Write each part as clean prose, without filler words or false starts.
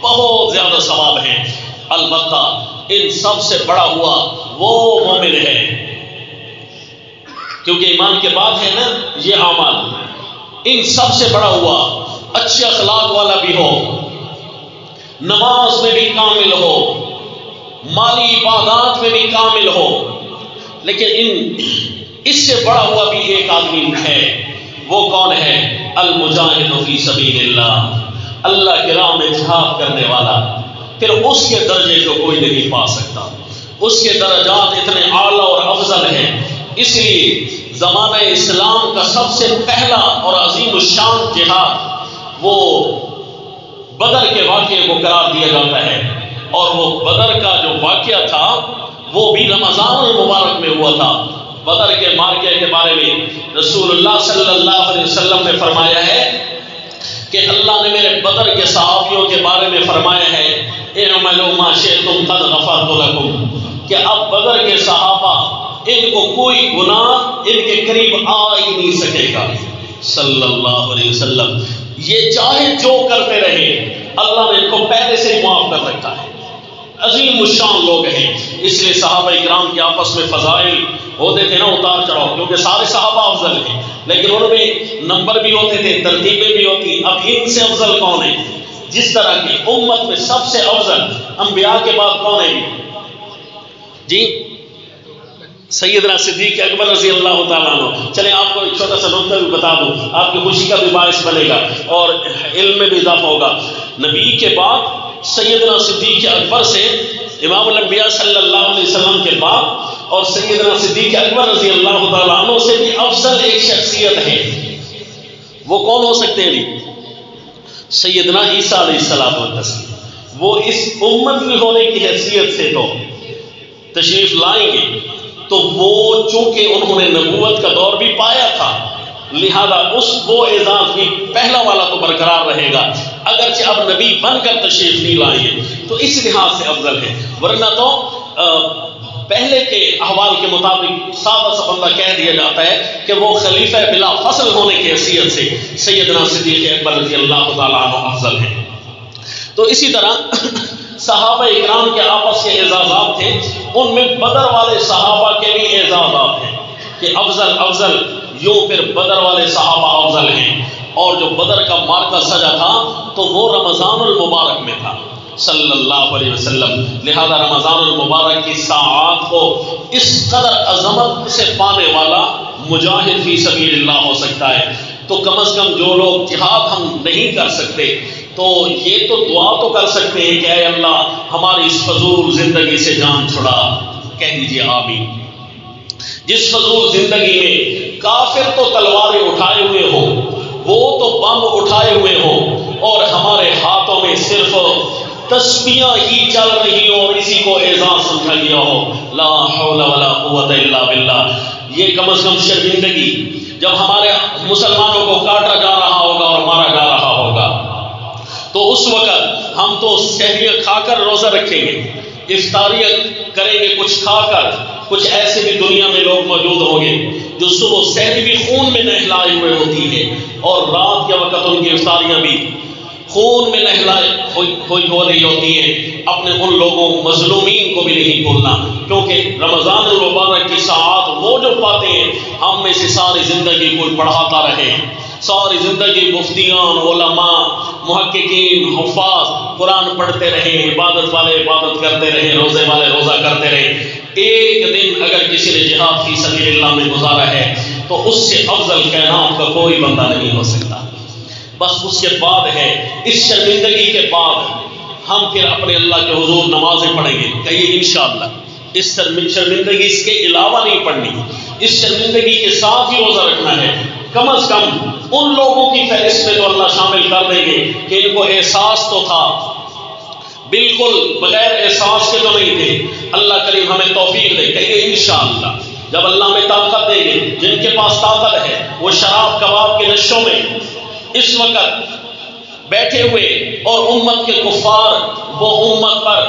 بہت زیادہ ثواب ہیں، البتہ ان سب سے بڑا ہوا وہ مومن ہے، کیونکہ ایمان کے بعد ہے نا یہ اعمال، ان سب سے بڑا ہوا اچھے اخلاق والا بھی ہو، نماز میں بھی کامل ہو، مالی عبادات میں بھی کامل ہو، لیکن اس سے بڑا ہوا بھی ایک آدمی ہے، وہ کون ہے؟ المجاہد فی سبیل اللہ، اللہ کی راہ میں جہاد کرنے والا۔ پھر اس کے درجے کو کوئی نہیں پا سکتا، اس کے درجات اتنے اعلیٰ اور افضل ہیں۔ اس لیے زمانہ اسلام کا سب سے پہلا اور عظیم الشان جہاد وہ بدر کے واقعے کو قرار دیا جاتا ہے، اور وہ بدر کا جو واقعہ تھا وہ بھی رمضان المبارک میں ہوا تھا۔ بدر کے مارکے کے بارے میں رسول اللہ صلی اللہ علیہ وسلم نے فرمایا ہے کہ اللہ نے میرے بدر کے صحابیوں کے بارے میں فرمایا ہے اعملوا ما شئتم قد غفرت لكم، کہ اب بدر کے صحابہ ان کو کوئی گناہ ان کے قریب آ ہی نہیں سکے گا۔ صلی اللہ علیہ وسلم یہ چاہے جو کرتے رہے اللہ نے ان کو پہلے سے ہی معاف کر رکھا ہے، عظیم الشان لوگ ہیں۔ اس لیے صحابہ کرام کے آپس میں فضائل ہوتے تھے نا اتار چڑھاؤ، کیونکہ سارے صحابہ افضل ہیں، لیکن ان میں نمبر بھی ہوتے تھے، ترتیبیں بھی ہوتی۔ اب ان سے افضل کون ہے؟ جس طرح کی امت میں سب سے افضل انبیاء کے بعد کون ہے جی؟ سیدنا صدیق اکبر رضی اللہ تعالیٰ عنہ۔ چلیں آپ کو ایک چھوٹا سا نکتہ بھی بتا دوں، آپ کی خوشی کا بھی باعث بنے گا اور علم میں بھی اضافہ ہوگا۔ نبی کے بعد سیدنا صدیق اکبر سے امام الانبیاء صلی اللہ علیہ وسلم کے بعد اور سیدنا صدیق اکبر رضی اللہ تعالیٰ عنہ سے بھی افضل ایک شخصیت ہے، وہ کون ہو سکتے ہیں؟ سیدنا عیسیٰ علیہ السلام۔ وہ اس امت میں ہونے کی حیثیت سے تو تشریف لائیں گے، تو وہ چونکہ انہوں نے نبوت کا دور بھی پایا تھا، لہذا وہ اعزاز بھی پہلا والا تو برقرار رہے گا، اگرچہ اب نبی بن کر تشریف نہیں لائیں گے تو اس لحاظ سے افضل ہے۔ ورنہ تو پہلے کے احوال کے مطابق سادہ سا بندہ کہہ دیا جاتا ہے کہ وہ خلیفہ بلا فصل ہونے کی حیثیت سے سیدنا صدیق اکبر رضی اللہ تعالیٰ عنہ افضل ہیں۔ تو اسی طرح صحابہ اکرام کے آپس کے اعزازات تھے، ان میں بدر والے صحابہ کے بھی اعزازات ہیں کہ افضل یوں پھر بدر والے صحابہ افضل ہیں۔ اور جو بدر کا مارکہ سجا تھا تو وہ رمضان المبارک میں تھا صلی اللہ علیہ وسلم، لہذا رمضان المبارک کی ساعات کو اس قدر عظمت سے پانے والا مجاہد فی سبیل اللہ ہو سکتا ہے۔ تو کم از کم جو لوگ جہاد ہم نہیں کر سکتے تو یہ تو دعا تو کر سکتے ہیں کہ اے اللہ ہماری اس فضول زندگی سے جان چھڑا، کہہ دیجیے آمین۔ جس فضول زندگی میں کافر تو تلواریں اٹھائے ہوئے ہوں، وہ تو بم اٹھائے ہوئے ہوں، اور ہمارے ہاتھوں میں صرف تسبیحاں ہی چل رہی ہوں اور اسی کو اعزاز سمجھا گیا ہو، لا حول ولا قوت الا باللہ۔ یہ کم از کم شرمندگی جب ہمارے مسلمانوں کو کاٹا جا رہا ہوگا اور مارا جا رہا ہوگا تو اس وقت ہم تو سحریاں کھا کر روزہ رکھیں گے، افطاریاں کریں گے کچھ کھا کر۔ کچھ ایسے بھی دنیا میں لوگ موجود ہوں گے جو صبح سحری بھی خون میں نہلائے ہوئے ہوتی ہے اور رات کے وقت ان کی افطاریاں بھی خون میں نہلائے ہوئی ہو رہی ہوتی ہے۔ اپنے ان لوگوں مظلومین کو بھی نہیں بھولنا، کیونکہ رمضان المبارک کی ساعات وہ جو پاتے ہیں، ہم میں سے ساری زندگی کوئی پڑھاتا رہے، ساری زندگی مفتیان، علماء، محققین، حفاظ قرآن پڑھتے رہے، عبادت والے عبادت کرتے رہے، روزے والے روزہ کرتے رہے، ایک دن اگر کسی نے جہاد فی سبیل اللہ میں گزارا ہے تو اس سے افضل کائنات کا کوئی بندہ نہیں ہو سکتا۔ بس اس کے بعد ہے، اس شرمندگی کے بعد ہم پھر اپنے اللہ کے حضور نمازیں پڑھیں گے، کہیے انشاءاللہ۔ اس شرمندگی اس کے علاوہ نہیں پڑھنی، اس شرمندگی کے ساتھ ہی روزہ رکھنا ہے۔ کم از کم ان لوگوں کی فہرست میں تو اللہ شامل کر دیں گے کہ ان کو احساس تو تھا، بالکل بغیر احساس کے تو نہیں تھے۔ اللہ کریم ہمیں توفیق دے، کہیے انشاءاللہ۔ جب اللہ میں طاقت دے گے، جن کے پاس طاقت ہے وہ شراب کباب کے نشوں میں اس وقت بیٹھے ہوئے اور امت کے کفار وہ امت پر،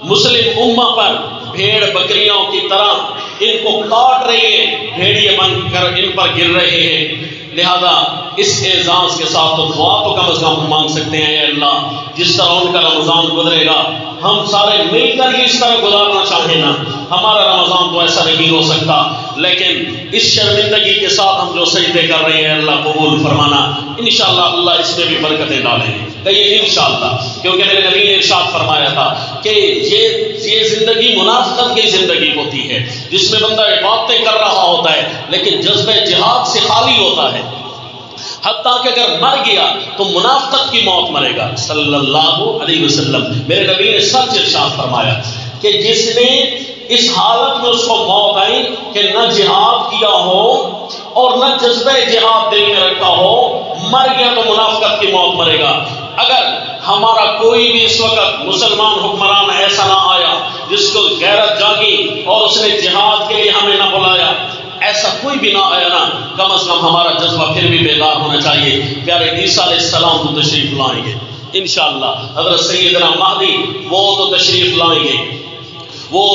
مسلم امہ پر بھیڑ بکریوں کی طرح ان کو کاٹ رہے ہیں، بھیڑیے بن کر ان پر گر رہے ہیں، لہذا اس اعزاز کے ساتھ تو دعا تو کم از کم مانگ سکتے ہیں، اے اللہ جس طرح ان کا رمضان گزرے گا ہم سارے مل کر ہی اس طرح گزارنا چاہیں نا، ہمارا رمضان تو ایسا نہیں ہو سکتا، لیکن اس شرمندگی کے ساتھ ہم جو سجدے کر رہے ہیں اللہ قبول فرمانا، انشاءاللہ اللہ اس میں بھی برکتیں ڈالیں گے، کہیے انشاءاللہ، کیونکہ میرے نبی نے ارشاد فرمایا تھا کہ یہ زندگی منافقت کی زندگی ہوتی ہے جس میں بندہ عبادتیں کر رہا ہوتا ہے لیکن جذبہ جہاد سے خالی ہوتا ہے، حتیٰ کہ اگر مر گیا تو منافقت کی موت مرے گا صلی اللہ علیہ وسلم۔ میرے نبی نے سچ ارشاد فرمایا کہ جس نے اس حالت میں اس کو موت آئی کہ نہ جہاد کیا ہو اور نہ جذبہ جہاد دل میں رکھا ہو، مر گیا تو منافقت کی موت مرے گا۔ اگر ہمارا کوئی بھی اس وقت مسلمان حکمران ایسا نہ آیا جس کو غیرت جاگی اور اس نے جہاد کے لیے ہمیں نہ بلایا، ایسا کوئی بھی نہ آیا نا، کم از کم ہمارا جذبہ پھر بھی بیدار ہونا چاہیے۔ پیارے عیسیٰ علیہ السلام تو تشریف لائیں گے انشاءاللہ، حضرت سیدنا مہدی وہ تو تشریف لائیں گے، وہ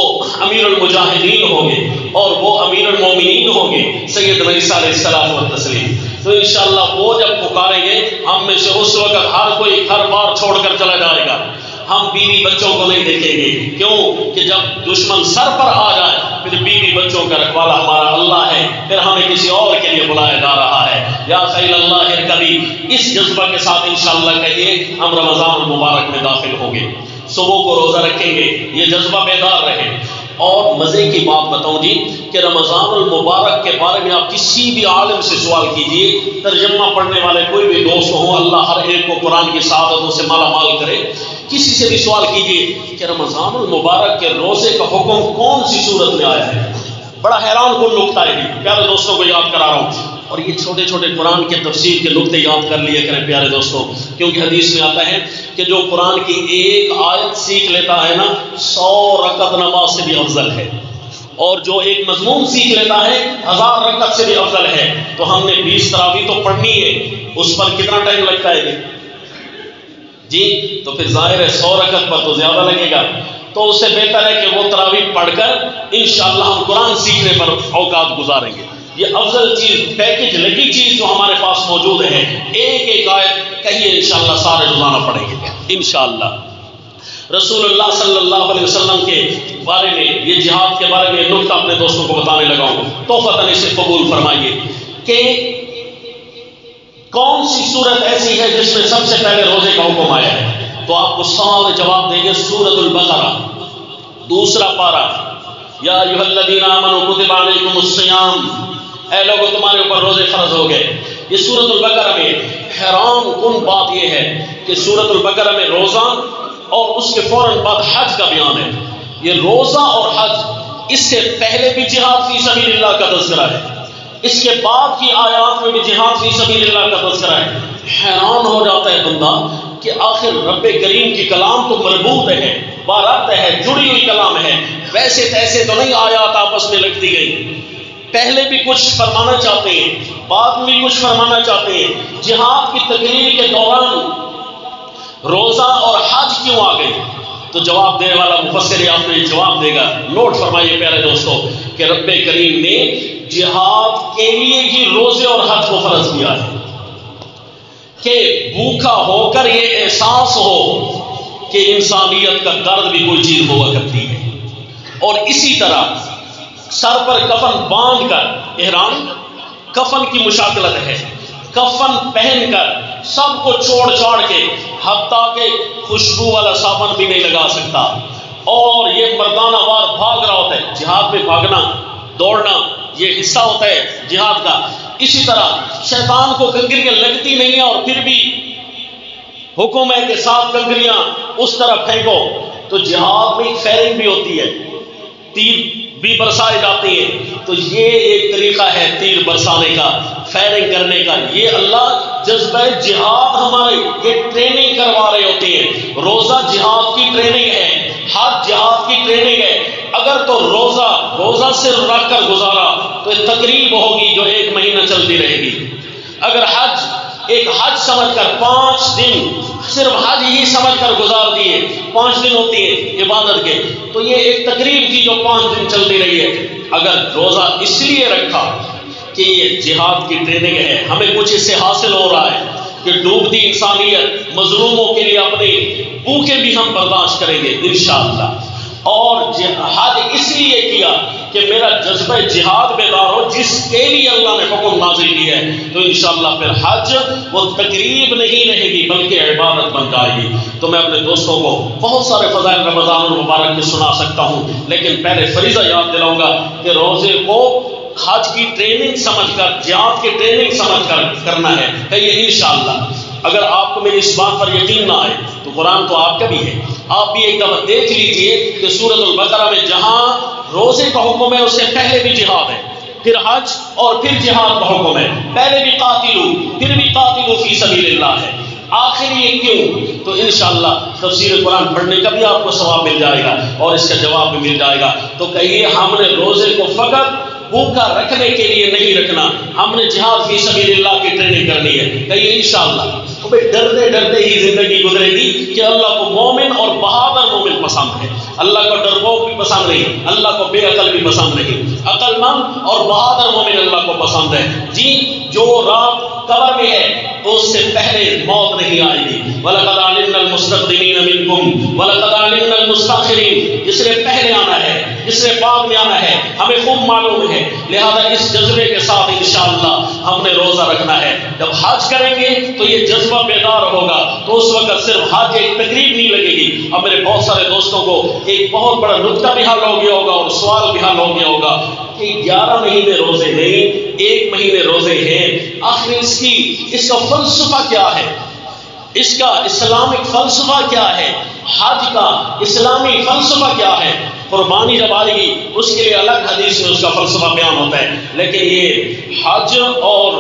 امیر المجاہدین ہوں گے اور وہ امیر المومنین ہوں گے سیدنا عیسیٰ علیہ السلام و تسلیم۔ تو انشاءاللہ وہ جب پکاریں گے ہم میں سے اس وقت ہر کوئی گھر بار چھوڑ کر چلا جائے گا، ہم بیوی بچوں کو نہیں دیکھیں گے، کیوں کہ جب دشمن سر پر آ جائے پھر بیوی بچوں کا رکھوالا ہمارا اللہ ہے، پھر ہمیں کسی اور کے لیے بلایا جا رہا ہے۔ یا خیل اللہ کبھی اس جذبہ کے ساتھ انشاءاللہ کہیے ہم رمضان المبارک میں داخل ہوں گے، صبح کو روزہ رکھیں گے، یہ جذبہ بیدار رہے۔ اور مزے کی بات بتاؤں جی کہ رمضان المبارک کے بارے میں آپ کسی بھی عالم سے سوال کیجئے، ترجمہ پڑھنے والے کوئی بھی دوست ہوں، اللہ ہر ایک کو قرآن کی سعادتوں سے مالا مال کرے، کسی سے بھی سوال کیجئے کہ رمضان المبارک کے روزے کا حکم کون سی صورت میں آیا ہے، بڑا حیران کن نکتہ ہے جی، پیارے دوستوں کو یاد کرا رہا ہوں۔ اور یہ چھوٹے چھوٹے قرآن کے تفسیر کے نکتے یاد کر لیا کریں پیارے دوستوں، کیونکہ حدیث میں آتا ہے کہ جو قرآن کی ایک آیت سیکھ لیتا ہے نا 100 رکعت نماز سے بھی افضل ہے، اور جو ایک مضمون سیکھ لیتا ہے 1000 رکعت سے بھی افضل ہے۔ تو ہم نے 20 تراویح تو پڑھنی ہے، اس پر کتنا ٹائم لگتا ہے جی؟ تو پھر ظاہر ہے 100 رکعت پر تو زیادہ لگے گا، تو اس سے بہتر ہے کہ وہ تراویح پڑھ کر انشاءاللہ ہم قرآن سیکھنے پر اوقات گزاریں گے۔ یہ افضل چیز، پیکج لگی چیز جو ہمارے پاس موجود ہے، ایک ایک آیت کہیے انشاءاللہ سارے روزانہ پڑھیں گے انشاءاللہ۔ رسول اللہ صلی اللہ علیہ وسلم کے بارے میں، یہ جہاد کے بارے میں ایک نکتہ اپنے دوستوں کو بتانے لگا ہوں، توفتاً اسے قبول فرمائیے کہ کون سی صورت ایسی ہے جس میں سب سے پہلے روزے کا حکم آیا ہے؟ تو آپ کو سوال جواب دیں گے سورۃ البقرہ، دوسرا پارہ، یا ایھا الذین آمنوا کتب علیکم الصیام، اے لوگوں تمہارے اوپر روزے فرض ہو گئے۔ یہ سورۃ البقرہ میں حیران کن بات یہ ہے کہ سورۃ البقرہ میں روزہ اور اس کے فوراً بعد حج کا بیان ہے۔ یہ روزہ اور حج، اس سے پہلے بھی جہاد فی سبیل اللہ کا تذکرہ ہے، اس کے بعد کی آیات میں بھی جہاد فی سبیل اللہ کا تذکرہ ہے۔ حیران ہو جاتا ہے بندہ کہ آخر رب کریم کی کلام تو مربوط ہے، بارات ہے، جڑی ہوئی کلام ہے، ویسے تیسے تو نہیں آیات آپس میں لگتی گئی، پہلے بھی کچھ فرمانا چاہتے ہیں، بعد میں کچھ فرمانا چاہتے ہیں۔ جہاد کی تقریر کے دوران روزہ اور حج کیوں آ گئی؟ تو جواب دینے والا مفسر آپ نے جواب دے گا، نوٹ فرمائیے پیارے دوستوں کہ رب کریم نے جہاد کے لیے ہی روزے اور حج کو فرض کیا ہے کہ بھوکا ہو کر یہ احساس ہو کہ انسانیت کا درد بھی کوئی چیز ہوا کرتی ہے، اور اسی طرح سر پر کفن باندھ کر، احرام کفن کی مشاکلت ہے، کفن پہن کر سب کو چھوڑ چھاڑ کے، حتیٰ کہ خوشبو والا صابن بھی نہیں لگا سکتا، اور یہ مردانہ وار بھاگ رہا ہوتا ہے۔ جہاد میں بھاگنا دوڑنا یہ حصہ ہوتا ہے جہاد کا۔ اسی طرح شیطان کو کنکریاں لگتی نہیں ہیں اور پھر بھی حکم ہے کہ 7 کنکریاں اس طرف پھینکو۔ تو جہاد میں فائرنگ بھی ہوتی ہے، تیر بھی برسائے جاتے ہیں، تو یہ ایک طریقہ ہے تیر برسانے کا، فائرنگ کرنے کا۔ یہ اللہ جذبہ جہاد ہمارے یہ ٹریننگ کروا رہے ہوتے ہیں۔ روزہ جہاد کی ٹریننگ ہے، حج جہاد کی ٹریننگ ہے۔ اگر تو روزہ صرف رکھ کر گزارا تو ایک تقریب ہوگی جو 1 مہینہ چلتی رہے گی۔ اگر حج ایک حج سمجھ کر 5 دن صرف حج ہی سمجھ کر گزار دیے، 5 دن ہوتی ہے عبادت کے، تو یہ ایک تقریب تھی جو 5 دن چلتی رہی ہے۔ اگر روزہ اس لیے رکھا کہ یہ جہاد کی ٹریننگ ہے، ہمیں کچھ اس سے حاصل ہو رہا ہے کہ ڈوبتی انسانیت مظلوموں کے لیے اپنی بھوکیں بھی ہم برداشت کریں گے انشاءاللہ۔ اور حج اس لیے کیا کہ میرا جذبہ جہاد بیدار ہو، جس کے لیے اللہ نے حکم نازل کیا ہے، تو انشاءاللہ پھر حج وہ تقریب نہیں رہے گی بلکہ عبادت بن جائے گی۔ تو میں اپنے دوستوں کو بہت سارے فضائل رمضان المبارک کے سنا سکتا ہوں، لیکن پہلے فریضہ یاد دلاؤں گا کہ روزے کو حج کی ٹریننگ سمجھ کر، جہاد کی ٹریننگ سمجھ کر کرنا ہے، کہیے انشاءاللہ۔ اگر آپ کو میری اس بات پر یقین نہ آئے تو قرآن تو آپ کا بھی ہے، آپ بھی ایک دفعہ دیکھ لیجئے کہ سورۃ البقرہ میں جہاں روزے کا حکم ہے اس سے پہلے بھی جہاد ہے، پھر حج اور پھر جہاد کا حکم ہے، پہلے بھی قاتلو پھر بھی قاتلو فی سبیل اللہ ہے، آخر یہ کیوں؟ تو انشاءاللہ تفسیر قرآن پڑھنے کا بھی آپ کو ثواب مل جائے گا اور اس کا جواب بھی مل جائے گا۔ تو کہیے ہم نے روزے کو فقط بھوکا رکھنے کے لیے نہیں رکھنا، ہم نے جہاد فی سبیل اللہ کی ٹریننگ کرنی ہے، کہیے انشاءاللہ۔ تو بھئی ڈرتے ڈرتے ہی زندگی گزرے گی کہ اللہ کو مومن اور بہادر مومن پسند ہے، اللہ کو ڈرپوک بھی پسند نہیں، اللہ کو بے عقل بھی پسند نہیں، عقل مند اور بہادر مومن اللہ کو پسند ہے۔ جی جو رات قبر میں ہے تو اس سے پہلے موت نہیں آئے گی، وَلَقَدْ عَلِمْنَا الْمُسْتَقْدِمِينَ مِنْكُمْ وَلَقَدْ عَلِمْنَا الْمُسْتَأْخِرِينَ، جس نے پہلے آنا ہے جس نے بعد میں آنا ہے ہمیں خوب معلوم ہے، لہذا اس جذبے کے ساتھ انشاءاللہ ہم نے روزہ رکھنا ہے۔ جب حج کریں گے تو یہ جذبہ بیدار ہوگا، تو اس وقت صرف حج ایک تقریب نہیں لگے گی۔ اب میرے بہت سارے دوستوں کو ایک بہت بڑا نکتہ بھی حل ہو گیا ہوگا اور سوال بھی حل ہو گیا ہوگا کہ 11 مہینے روزے نہیں، 1 مہینے روزے ہیں، آخر اس کا فلسفہ کیا ہے، اس کا اسلامک فلسفہ کیا ہے، حج کا اسلامی فلسفہ کیا ہے؟ قربانی جب آئے گی اس کے لیے الگ حدیث میں اس کا فلسفہ بیان ہوتا ہے، لیکن یہ حج اور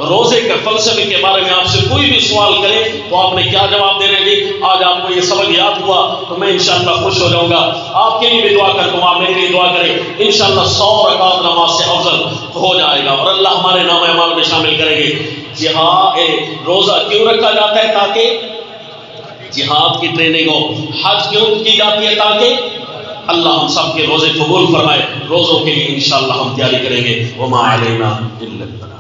روزے کے فلسفے کے بارے میں آپ سے کوئی بھی سوال کرے تو آپ نے کیا جواب دینا جی؟ آج آپ کو یہ سبق یاد ہوا تو میں انشاءاللہ خوش ہو جاؤں گا، آپ کے لیے بھی دعا کرتا ہوں، آپ میرے لیے دعا کریں، انشاءاللہ 100 رکعت نماز سے افضل ہو جائے گا اور اللہ ہمارے نام اعمال میں شامل کریں گے۔ جہاد روزہ کیوں رکھا جاتا ہے؟ تاکہ جہاد کی ٹریننگ ہو۔ حج کیوں کی جاتی ہے؟ تاکہ اللہ ہم سب کے روزے قبول فرمائے۔ روزوں کے لیے انشاءاللہ ہم تیاری کریں گے۔ وما علینا الا البلاغ۔